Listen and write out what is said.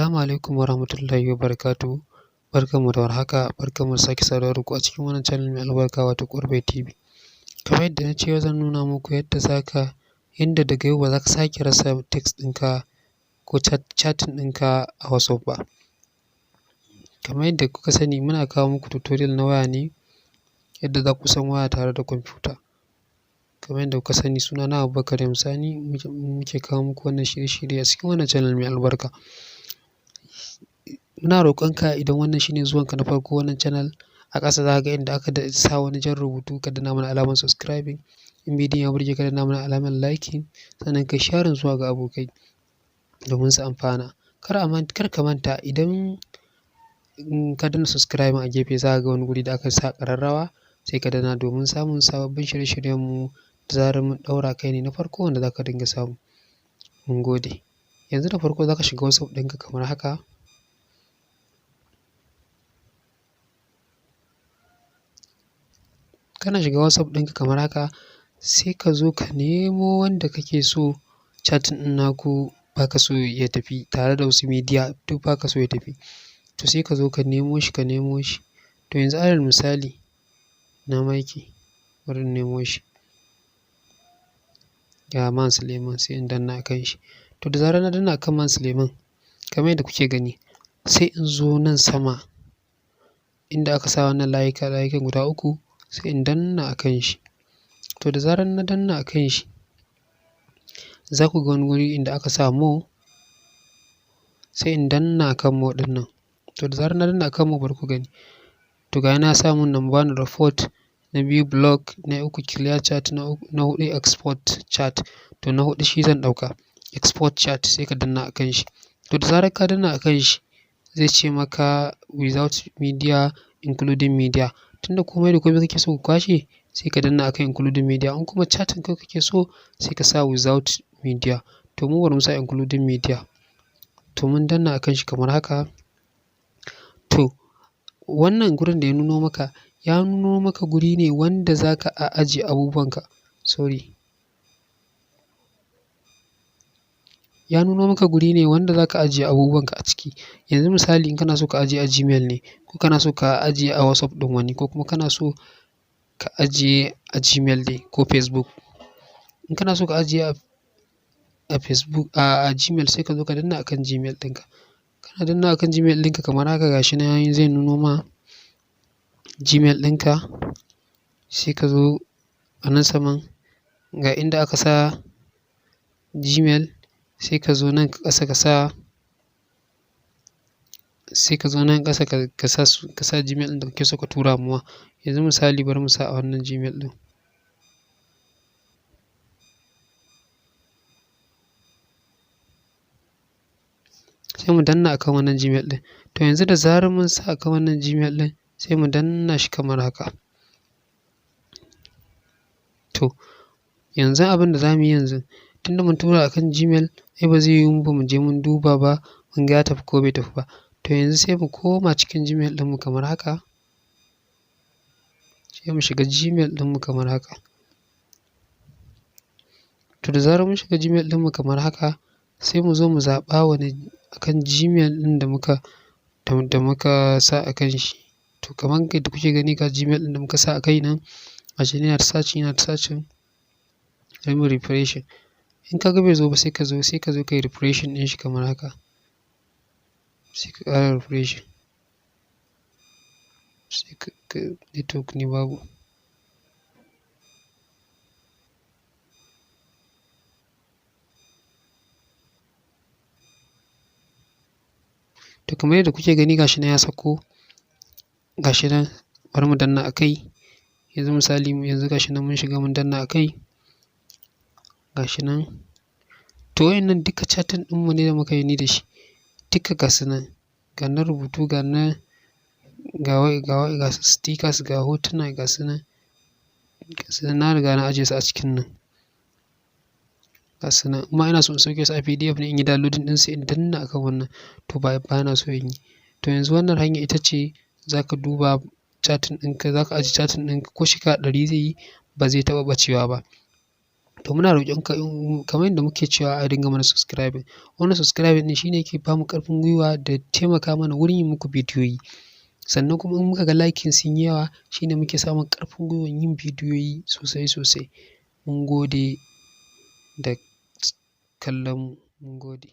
Assalamu alaikum warahmatullahi wabarakatuh. Barkanmu da warhaka, barkanmu da sake saduwa da ku a cikin wannan channel mai albarka wato Ƙwarbai TV. Kamar yadda na ce yau zan nuna muku yadda daga yau ba za ka sake rasa text ɗinka ko chatting ɗinka a WhatsApp ba. Kamar yadda kuka sani muna kawo muku tutorial na waya ne, yadda za ku san waya tare da kwamfuta. Kamar yadda kuka sani sunana Abubakar M Sani, muke kawo muku wannan shirye-shirye a cikin wannan channel mai albarka. Muna roƙonka idan wannan shine zuwanka na farko wannan channel, a ƙasa za ka ga inda aka sa wani jan rubutu ka danna mana alamar subscribing. In bidiyon ya burge ka danna mana alamar liking, sannan kai sharing zuwa ga abokai domin su amfana. Kar ka manta idan ka danna subscribing a gefe za ka ga wani guri da aka sa ƙararrawa, sai ka danna domin samun sababbin shirye-shiryenmu da zarar mun ɗaura, kai ne na farko wanda za ka dinga samu. Mun gode. Yanzu da farko za ka shiga WhatsApp ɗinka kamar haka. Kana shiga WhatsApp ɗinka kamar haka, sai ka zo ka nemo wanda kake so chatting ɗin naku ba ka so ya tafi tare da wasu media duk ba ka so ya tafi. To sai ka zo ka nemo shi. To yanzu alal misali ina ma yake? Bari in nemo shi. Ga Man Suleiman sai in danna a kan shi. To da zarar na danna a kan Man Suleiman, kamar yadda kuke gani, sai in zo nan sama inda aka sa wannan layukan guda uku, sai in danna a kan shi. To da zarar na danna a kan shi, za ku ga wani guri inda aka sa more, sai in danna a kan more ɗin nan. To da zarar na danna a kan more bari ku gani. To ga yana sa mun number 1 report, na 2 block, na 3 clear chat, na 4 export chat. To na 4 shi zan ɗauka, export chat, sai ka danna a kan shi. To da zarar ka danna a kan shi, zai ce maka without media including media. Tunda komai da komai kake so ka kwashe, sai ka danna a kan including media. In kuma chatting kawai kake so, sai ka sa without media. To mu bari mu sa including media. To mun danna a kan shi kamar haka. To wannan gurin da ya nuno maka guri ne wanda za ka ajiye abubuwanka. Ya nuno maka guri ne wanda za ka ajiye abubuwanka a ciki. Yanzu misali in kana so ka ajiye a Gmail ne, ko kana so ka ajiye a WhatsApp ɗin wani, ko kuma kana so ka ajiye a Gmail ne ko Facebook. In kana so ka ajiye a Facebook, a Gmail, sai ka zo ka danna a kan Gmail ɗinka. Kana danna a kan Gmail ɗinka kamar haka, gashi nan zai nuno ma Gmail ɗinka. Sai ka zo a nan saman ga inda aka sa Gmail, sai ka zo nan ƙasa ka sa Gmail ɗin da kake so ka tura mawa. Yanzu misali bari mu sa a wannan Gmail ɗin. Sai mu danna a kan wannan Gmail ɗin. To yanzu da zarar mun sa a kan wannan Gmail ɗin, sai mu danna shi kamar haka. To yanzu abin da za mu yi yanzu, tunda mun tura a kan Gmail, ai ba zai yiwu ba mu je mun duba ba mun ga ya tafi ko bai tafi ba. To yanzu sai mu koma cikin Gmail ɗinmu kamar haka. Sai mu shiga Gmail ɗinmu kamar haka. To da zarar mun shiga Gmail ɗinmu kamar haka, sai mu zo mu zaɓa wani akan Gmail ɗin da muka sa a kan shi. To kamar yadda kuke gani ga Gmail ɗin da muka sa a kai nan, gashi nan yana ta searching. Bari mu refreshing. In ka ga bai zo ba, sai ka zo ka yi refreshing ɗin shi kamar haka. Sai ka ƙara refreshing. Sai ka network ne babu. To kamar yadda kuke gani gashi nan ya sauko. Gashi nan bari mu danna a kai. Yanzu misali gashi nan mun shiga mun danna a kai. Gashi nan. To waɗannan duka chatting ɗinmu ne da muka yi ni da shi. Duka gasu nan. Ga na rubutu, ga su stickers, ga hotuna gasu nan. Na riga na ajiye su a cikin nan. Gasu nan. Amma ina so in sauke su a PDF ne in yi downloading ɗin su in danna a kan wannan. To ba na so in yi. To yanzu wannan hanya ita ce za ka duba chatting ɗinka, za ka ajiye chatting ɗinka ko shekara 100 zai yi ba zai taɓa ɓacewa ba. To muna roƙon ka kamar yadda muke cewa a dinga mana subscribing. Wannan subscribing ɗin shine yake bamu ƙarfin gwiwa da taimaka mana wurin yin muku bidiyoyi. Sannan kuma in muka ga liking sun yi yawa shine muke samun ƙarfin gwiwan yin bidiyoyi sosai sosai. Mun gode da kallon mu. Mun gode.